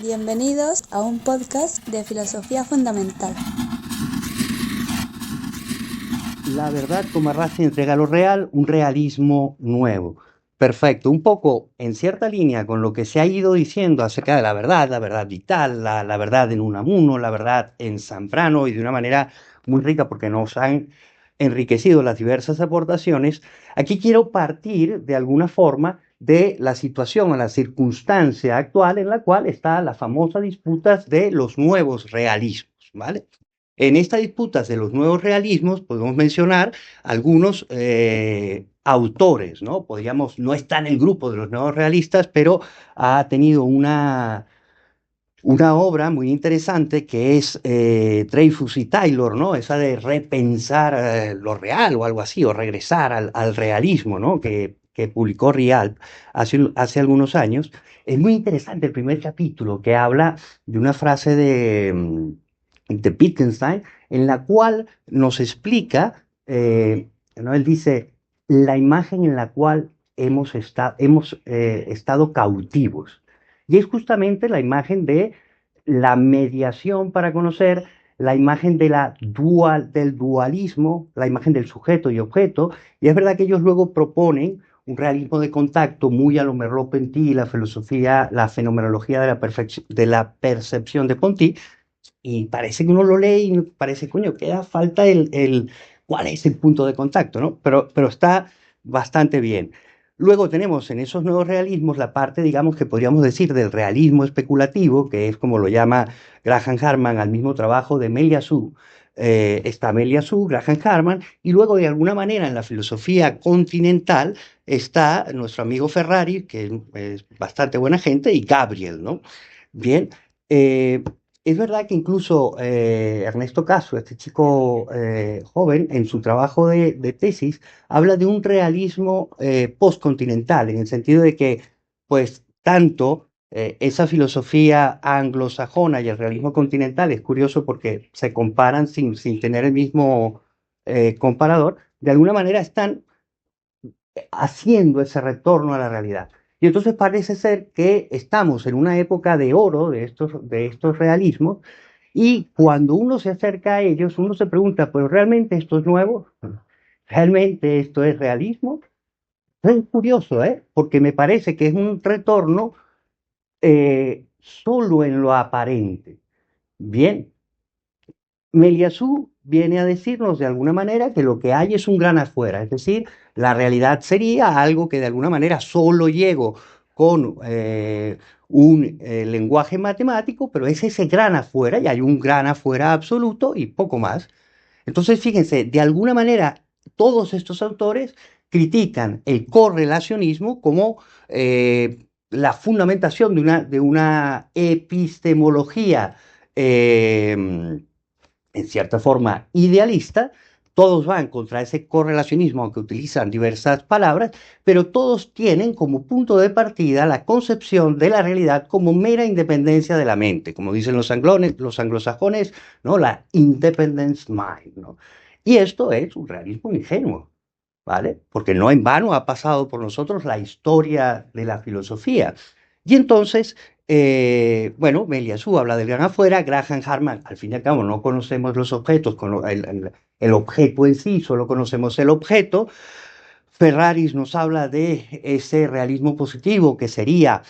Bienvenidos a un podcast de filosofía fundamental. La verdad como arrastra entrega lo real, un realismo nuevo. Perfecto, un poco en cierta línea con lo que se ha ido diciendo acerca de la verdad vital, la verdad en Unamuno, la verdad en Zambrano, y de una manera muy rica porque nos han enriquecido las diversas aportaciones. Aquí quiero partir de alguna forma de la situación o la circunstancia actual en la cual está la famosa disputa de los nuevos realismos, ¿vale? En estas disputas de los nuevos realismos podemos mencionar algunos autores, ¿no? Podríamos, no está en el grupo de los nuevos realistas, pero ha tenido una obra muy interesante que es Dreyfus y Taylor, ¿no? Esa de repensar lo real o algo así, o regresar al realismo, ¿no? Que publicó Rial hace algunos años. Es muy interesante el primer capítulo que habla de una frase de Wittgenstein en la cual nos explica, ¿no? Él dice, la imagen en la cual hemos estado cautivos. Y es justamente la imagen de la mediación para conocer, la imagen del dualismo, la imagen del sujeto y objeto. Y es verdad que ellos luego proponen un realismo de contacto muy a lo Merleau-Ponty, la filosofía, la fenomenología de la percepción de Ponty, y parece que uno lo lee y parece, coño, queda falta cuál es el punto de contacto, ¿no? Pero está bastante bien. Luego tenemos en esos nuevos realismos la parte, digamos, que podríamos decir del realismo especulativo, que es como lo llama Graham Harman al mismo trabajo de Meliassou. Está Meliassou, Graham Harman, y luego de alguna manera en la filosofía continental está nuestro amigo Ferrari, que es bastante buena gente, y Gabriel, ¿no? Bien, es verdad que incluso Ernesto Caso, este chico joven, en su trabajo de tesis, habla de un realismo postcontinental, en el sentido de que, pues, tanto esa filosofía anglosajona y el realismo continental es curioso porque se comparan sin tener el mismo comparador, de alguna manera están haciendo ese retorno a la realidad. Y entonces parece ser que estamos en una época de oro de estos realismos, y cuando uno se acerca a ellos, uno se pregunta, ¿pero realmente esto es nuevo? ¿Realmente esto es realismo? Es curioso, ¿eh? Porque me parece que es un retorno solo en lo aparente. Bien, Meliassou viene a decirnos de alguna manera que lo que hay es un gran afuera, es decir, la realidad sería algo que de alguna manera solo llego con un lenguaje matemático, pero es ese gran afuera y hay un gran afuera absoluto y poco más. Entonces, fíjense, de alguna manera todos estos autores critican el correlacionismo como la fundamentación de una epistemología en cierta forma idealista. Todos van contra ese correlacionismo, aunque utilizan diversas palabras, pero todos tienen como punto de partida la concepción de la realidad como mera independencia de la mente, como dicen los anglosajones, ¿no? La independence mind, ¿no? Y esto es un realismo ingenuo, ¿vale? Porque no en vano ha pasado por nosotros la historia de la filosofía. Y entonces, bueno, Meliassou habla del gran afuera, Graham Harman, al fin y al cabo, no conocemos los objetos, el objeto en sí, solo conocemos el objeto. Ferraris nos habla de ese realismo positivo que sería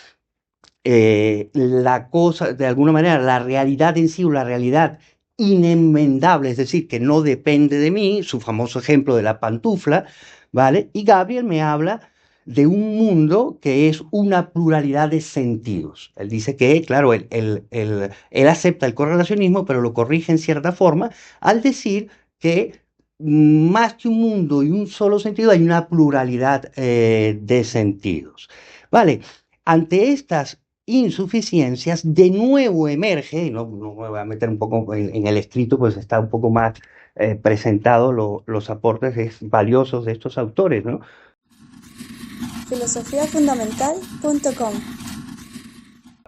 la cosa, de alguna manera, la realidad en sí o la realidad inenmendable, es decir, que no depende de mí, su famoso ejemplo de la pantufla, ¿vale? Y Gabriel me habla de un mundo que es una pluralidad de sentidos. Él dice que, claro, él acepta el correlacionismo, pero lo corrige en cierta forma al decir que más que un mundo y un solo sentido, hay una pluralidad de sentidos. ¿Vale? Ante estas insuficiencias, de nuevo emerge, y no me voy a meter un poco en el escrito, pues está un poco más presentado los aportes valiosos de estos autores, ¿no? filosofiafundamental.com.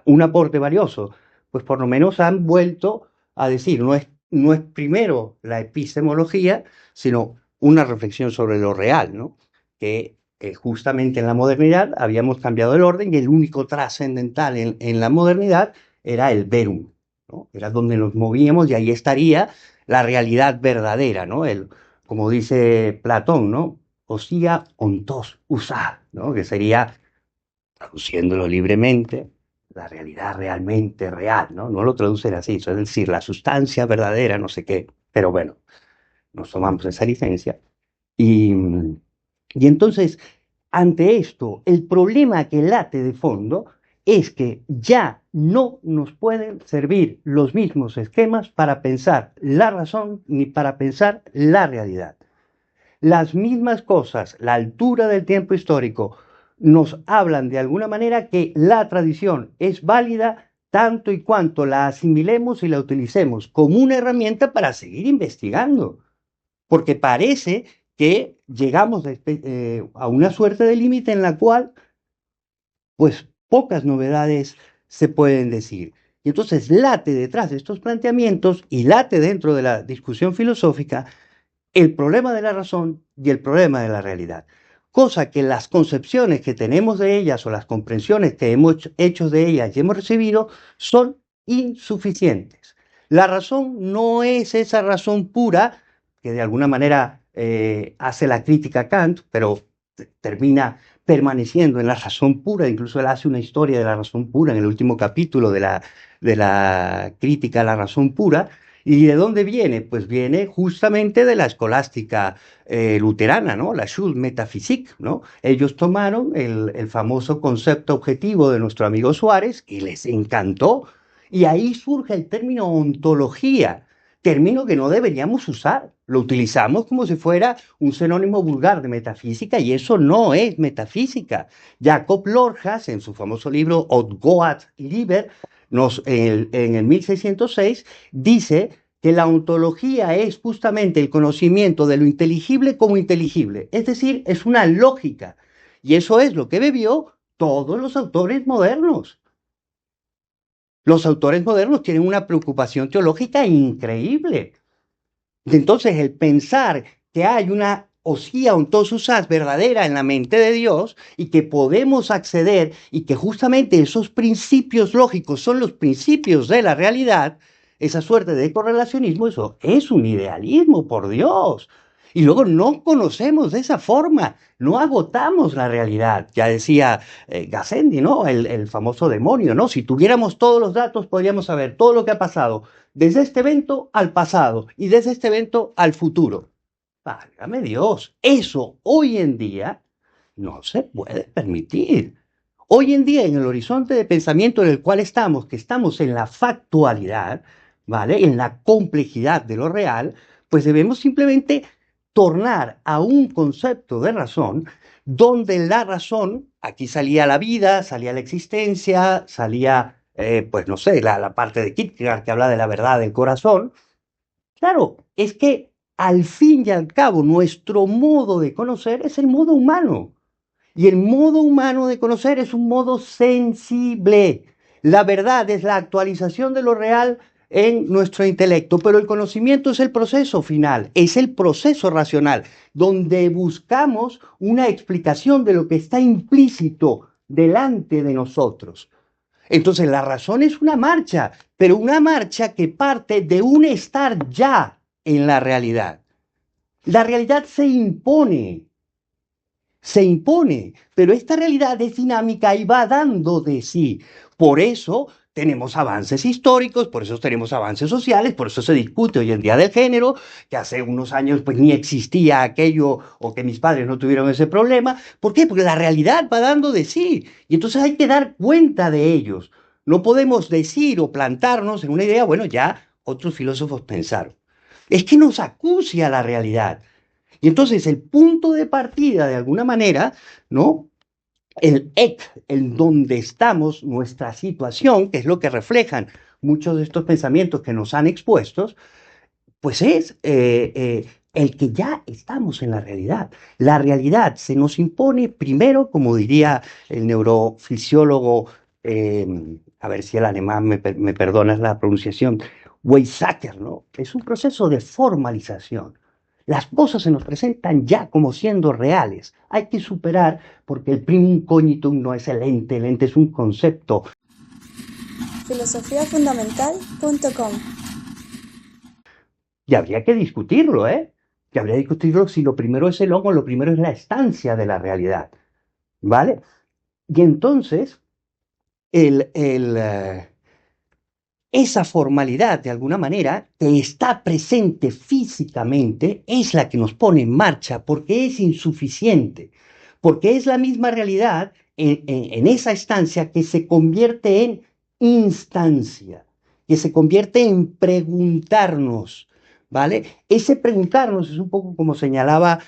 Un aporte valioso, pues por lo menos han vuelto a decir, no es primero la epistemología, sino una reflexión sobre lo real, ¿no? Que justamente en la modernidad habíamos cambiado el orden y el único trascendental en la modernidad era el verum, ¿no? Era donde nos movíamos y ahí estaría la realidad verdadera, ¿no? Como dice Platón, ¿no? Osía ontos usar, ¿no? Que sería, traduciéndolo libremente, la realidad realmente real, ¿no? No lo traducen así, es decir, la sustancia verdadera, no sé qué, pero bueno, nos tomamos esa licencia. Y, y entonces, ante esto, el problema que late de fondo es que ya no nos pueden servir los mismos esquemas para pensar la razón ni para pensar la realidad. Las mismas cosas, la altura del tiempo histórico, nos hablan de alguna manera que la tradición es válida tanto y cuanto la asimilemos y la utilicemos como una herramienta para seguir investigando. Porque parece que llegamos a una suerte de límite en la cual, pues, pocas novedades se pueden decir. Y entonces late detrás de estos planteamientos y late dentro de la discusión filosófica el problema de la razón y el problema de la realidad. Cosa que las concepciones que tenemos de ellas o las comprensiones que hemos hecho de ellas y hemos recibido son insuficientes. La razón no es esa razón pura que de alguna manera hace la crítica a Kant, pero termina permaneciendo en la razón pura. Incluso él hace una historia de la razón pura en el último capítulo de la crítica a la razón pura. ¿Y de dónde viene? Pues viene justamente de la escolástica luterana, ¿no? La Schulmetaphysique, ¿no? Ellos tomaron el famoso concepto objetivo de nuestro amigo Suárez y les encantó. Y ahí surge el término ontología, término que no deberíamos usar. Lo utilizamos como si fuera un sinónimo vulgar de metafísica y eso no es metafísica. Jacob Lorjas, en su famoso libro Od Goat Liber, en el 1606, dice que la ontología es justamente el conocimiento de lo inteligible como inteligible, es decir, es una lógica. Y eso es lo que bebió todos los autores modernos. Los autores modernos tienen una preocupación teológica increíble. Entonces, el pensar que hay una osía ontosusas verdadera en la mente de Dios y que podemos acceder y que justamente esos principios lógicos son los principios de la realidad, esa suerte de correlacionismo, eso es un idealismo, por Dios. Y luego no conocemos de esa forma, no agotamos la realidad. Ya decía Gassendi, ¿no? El famoso demonio, ¿no? Si tuviéramos todos los datos, podríamos saber todo lo que ha pasado desde este evento al pasado y desde este evento al futuro. Válgame Dios, eso hoy en día no se puede permitir. Hoy en día, en el horizonte de pensamiento en el cual estamos, que estamos en la factualidad, ¿vale? En la complejidad de lo real, pues debemos simplemente tornar a un concepto de razón donde la razón, aquí salía la vida, salía la existencia, salía, pues no sé, la parte de Kierkegaard que habla de la verdad del corazón. Claro, es que al fin y al cabo nuestro modo de conocer es el modo humano. Y el modo humano de conocer es un modo sensible. La verdad es la actualización de lo real en nuestro intelecto, pero el conocimiento es el proceso final, es el proceso racional, donde buscamos una explicación de lo que está implícito delante de nosotros. Entonces la razón es una marcha, pero una marcha que parte de un estar ya en la realidad. La realidad se impone, pero esta realidad es dinámica y va dando de sí. Por eso tenemos avances históricos, por eso tenemos avances sociales, por eso se discute hoy en día del género, que hace unos años pues ni existía aquello o que mis padres no tuvieron ese problema. ¿Por qué? Porque la realidad va dando de sí y entonces hay que dar cuenta de ellos. No podemos decir o plantarnos en una idea, bueno, ya otros filósofos pensaron. Es que nos acucia la realidad. Y entonces el punto de partida, de alguna manera, ¿no? El ek, el donde estamos, nuestra situación, que es lo que reflejan muchos de estos pensamientos que nos han expuestos, pues es el que ya estamos en la realidad. La realidad se nos impone primero, como diría el neurofisiólogo, a ver si el alemán me perdonas la pronunciación, Weizsäcker, ¿no? Es un proceso de formalización. Las cosas se nos presentan ya como siendo reales. Hay que superar porque el primum cognitum no es el ente es un concepto. filosofiafundamental.com. Y habría que discutirlo, ¿eh? Y habría que discutirlo si lo primero es el hongo, lo primero es la estancia de la realidad, ¿vale? Y entonces, el, el, eh, esa formalidad, de alguna manera, que está presente físicamente, es la que nos pone en marcha porque es insuficiente, porque es la misma realidad en esa estancia que se convierte en instancia, que se convierte en preguntarnos, ¿vale? Ese preguntarnos es un poco como señalaba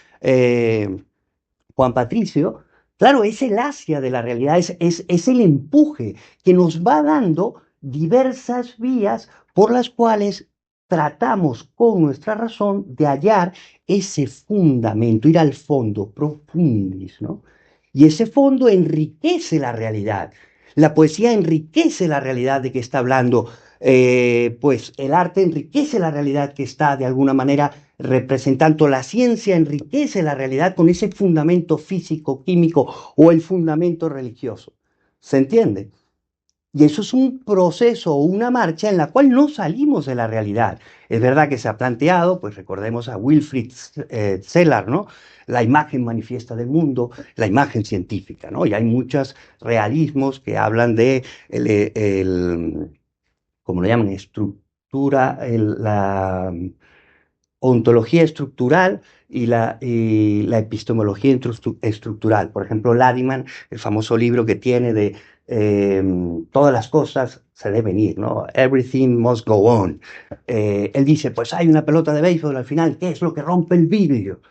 Juan Patricio. Claro, es el Asia de la realidad, es el empuje que nos va dando diversas vías por las cuales tratamos con nuestra razón de hallar ese fundamento, ir al fondo, profundis, ¿no? Y ese fondo enriquece la realidad. La poesía enriquece la realidad de que está hablando, pues el arte enriquece la realidad que está de alguna manera representando. La ciencia enriquece la realidad con ese fundamento físico, químico o el fundamento religioso. ¿Se entiende? Y eso es un proceso o una marcha en la cual no salimos de la realidad. Es verdad que se ha planteado, pues recordemos a Wilfrid Sellars, ¿no? La imagen manifiesta del mundo, la imagen científica, ¿no? Y hay muchos realismos que hablan de ¿cómo lo llaman? Estructura, la ontología estructural y la epistemología estructural. Por ejemplo, Ladiman, el famoso libro que tiene de eh, todas las cosas se deben ir, ¿no? Everything must go on. Él dice, pues hay una pelota de béisbol al final, ¿qué es lo que rompe el vidrio?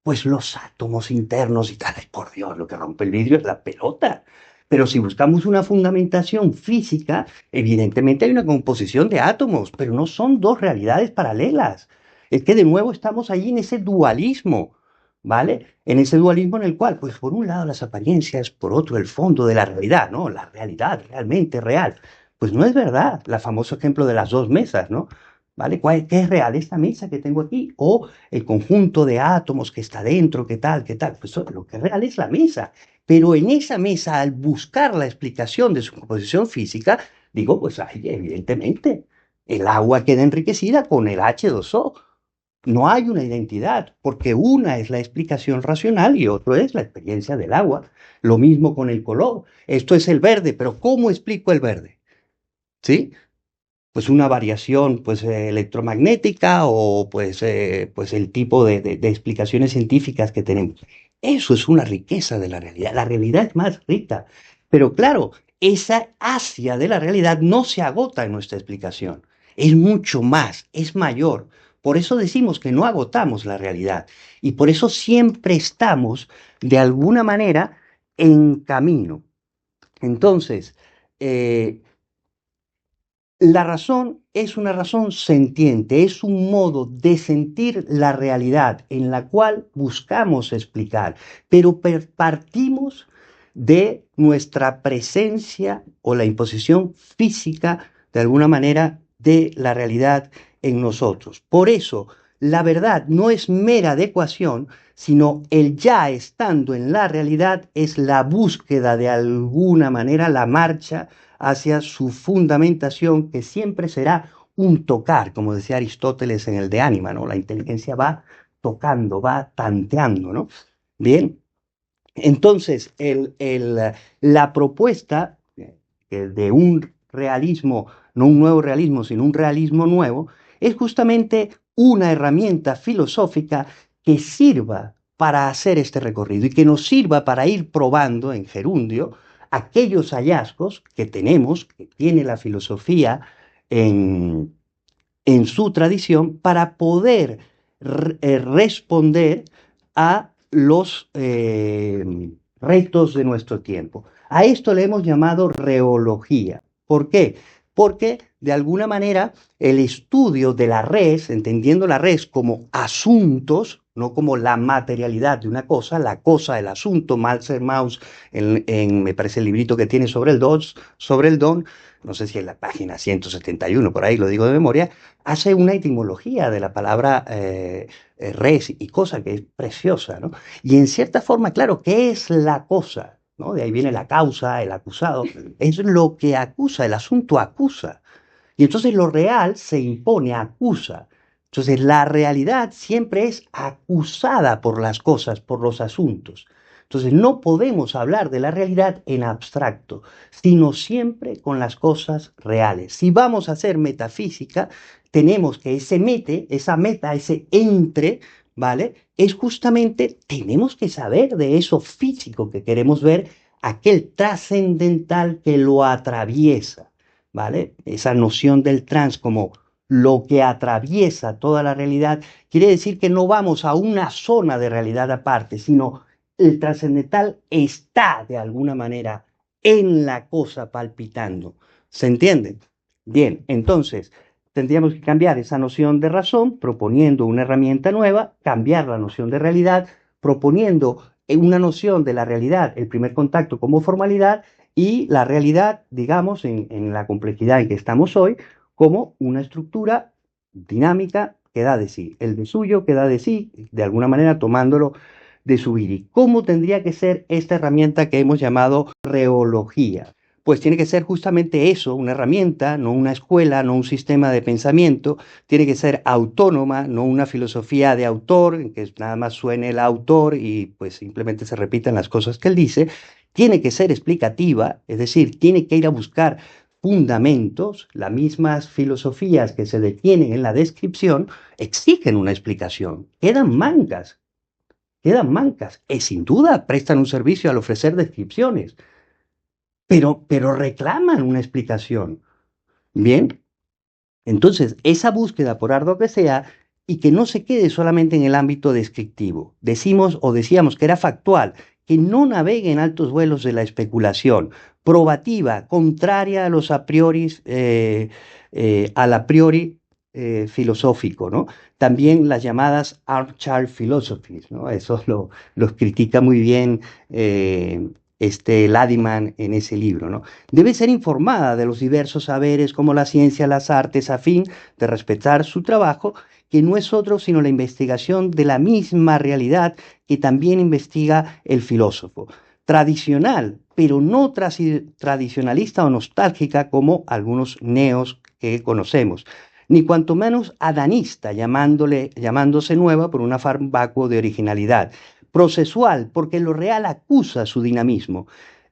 Pues los átomos internos y tal. Ay, por Dios, lo que rompe el vidrio es la pelota. Pero si buscamos una fundamentación física, evidentemente hay una composición de átomos, pero no son dos realidades paralelas. Es que de nuevo estamos allí en ese dualismo, ¿vale? En ese dualismo en el cual, pues por un lado las apariencias, por otro el fondo de la realidad, ¿no? La realidad realmente real. Pues no es verdad. El famoso ejemplo de las dos mesas, ¿no? ¿Vale? ¿Qué es real? ¿Esta mesa que tengo aquí o el conjunto de átomos que está dentro, qué tal, qué tal? Pues lo que es real es la mesa. Pero en esa mesa, al buscar la explicación de su composición física, digo, pues ahí, evidentemente, el agua queda enriquecida con el H2O. No hay una identidad, porque una es la explicación racional y otro es la experiencia del agua. Lo mismo con el color. Esto es el verde, pero ¿cómo explico el verde? ¿Sí? Pues una variación pues, electromagnética o pues el tipo de explicaciones científicas que tenemos. Eso es una riqueza de la realidad. La realidad es más rica. Pero claro, esa Asia de la realidad no se agota en nuestra explicación. Es mucho más, es mayor. Por eso decimos que no agotamos la realidad. Y por eso siempre estamos, de alguna manera, en camino. Entonces, eh, la razón es una razón sentiente, es un modo de sentir la realidad en la cual buscamos explicar, pero partimos de nuestra presencia o la imposición física, de alguna manera, de la realidad en nosotros. Por eso, la verdad no es mera adecuación, sino el ya estando en la realidad es la búsqueda de alguna manera, la marcha hacia su fundamentación, que siempre será un tocar, como decía Aristóteles en el de Ánima, ¿no? La inteligencia va tocando, va tanteando, ¿no? Bien, entonces la propuesta de un realismo, no un nuevo realismo, sino un realismo nuevo, es justamente una herramienta filosófica que sirva para hacer este recorrido y que nos sirva para ir probando en gerundio aquellos hallazgos que tenemos, que tiene la filosofía en, en su tradición, para poder responder a los retos de nuestro tiempo. A esto le hemos llamado reología. ¿Por qué? Porque de alguna manera el estudio de la res, entendiendo la res como asuntos, no como la materialidad de una cosa, la cosa, el asunto, Malzer Maus, me parece el librito que tiene sobre el don, no sé si en la página 171, por ahí lo digo de memoria, hace una etimología de la palabra res y cosa que es preciosa, ¿no? Y en cierta forma, claro, ¿qué es la cosa? ¿no? De ahí viene la causa, el acusado. Es lo que acusa, el asunto acusa. Y entonces lo real se impone, acusa. Entonces la realidad siempre es acusada por las cosas, por los asuntos. Entonces no podemos hablar de la realidad en abstracto, sino siempre con las cosas reales. Si vamos a hacer metafísica, tenemos que esa meta, ese entre, ¿vale? Es justamente, tenemos que saber de eso físico que queremos ver, aquel trascendental que lo atraviesa. ¿Vale? Esa noción del trans como lo que atraviesa toda la realidad, quiere decir que no vamos a una zona de realidad aparte, sino el trascendental está de alguna manera en la cosa palpitando. ¿Se entiende? Bien, entonces tendríamos que cambiar esa noción de razón proponiendo una herramienta nueva, cambiar la noción de realidad, proponiendo una noción de la realidad, el primer contacto como formalidad y la realidad, digamos, en la complejidad en que estamos hoy, como una estructura dinámica que da de sí, el de suyo que da de sí, de alguna manera tomándolo de su IRI. ¿Cómo tendría que ser esta herramienta que hemos llamado reología? Pues tiene que ser justamente eso, una herramienta, no una escuela, no un sistema de pensamiento, tiene que ser autónoma, no una filosofía de autor, en que nada más suene el autor y pues simplemente se repitan las cosas que él dice, tiene que ser explicativa, es decir, tiene que ir a buscar fundamentos, las mismas filosofías que se detienen en la descripción exigen una explicación, quedan mancas, y sin duda prestan un servicio al ofrecer descripciones, pero reclaman una explicación. Bien, entonces esa búsqueda, por arduo que sea, y que no se quede solamente en el ámbito descriptivo. Decimos o decíamos que era factual, que no navegue en altos vuelos de la especulación, probativa, contraria a los a priori, al a priori filosófico, ¿no? También las llamadas armchair philosophies, ¿no? Eso los critica muy bien Ladiman en ese libro, ¿no? Debe ser informada de los diversos saberes como la ciencia, las artes, a fin de respetar su trabajo, que no es otro sino la investigación de la misma realidad que también investiga el filósofo. Tradicional, pero no tradicionalista o nostálgica como algunos neos que conocemos, ni cuanto menos adanista, llamándose nueva por un afán vacuo de originalidad. Procesual, porque lo real acusa su dinamismo.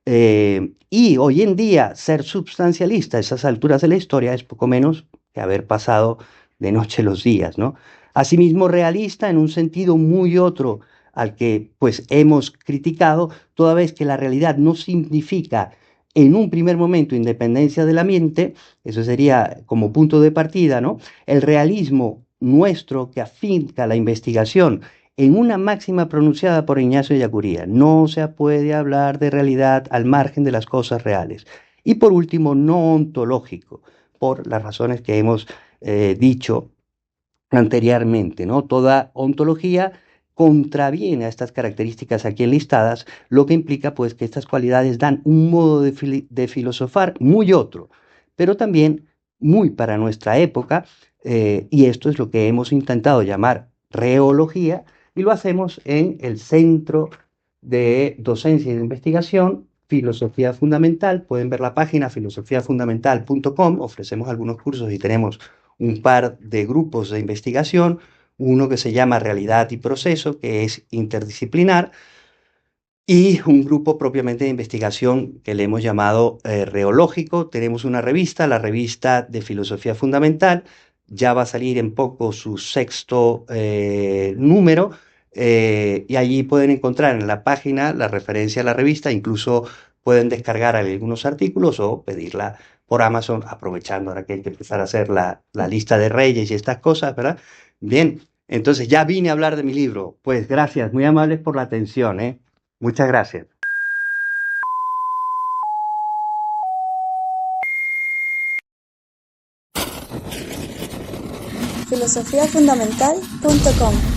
Y hoy en día ser substancialista a esas alturas de la historia es poco menos que haber pasado de noche los días, ¿no? Asimismo, realista en un sentido muy otro al que pues hemos criticado, toda vez que la realidad no significa en un primer momento independencia de la mente, eso sería como punto de partida, ¿no? El realismo nuestro que afinca la investigación en una máxima pronunciada por Ignacio Ellacuría: no se puede hablar de realidad al margen de las cosas reales. Y por último, no ontológico, por las razones que hemos dicho anteriormente, ¿no? Toda ontología contraviene a estas características aquí enlistadas, lo que implica pues que estas cualidades dan un modo de filosofar muy otro, pero también muy para nuestra época, y esto es lo que hemos intentado llamar reología, y lo hacemos en el Centro de Docencia y de Investigación, Filosofía Fundamental. Pueden ver la página filosofiafundamental.com, ofrecemos algunos cursos y tenemos un par de grupos de investigación, uno que se llama Realidad y Proceso, que es interdisciplinar, y un grupo propiamente de investigación que le hemos llamado Reológico. Tenemos una revista, la revista de Filosofía Fundamental, ya va a salir en poco su sexto número, y allí pueden encontrar en la página la referencia a la revista, incluso pueden descargar algunos artículos o pedirla por Amazon, aprovechando ahora que hay que empezar a hacer la lista de reyes y estas cosas, ¿verdad? Bien, entonces ya vine a hablar de mi libro. Pues gracias, muy amables por la atención, ¿eh? Muchas gracias. filosofiafundamental.com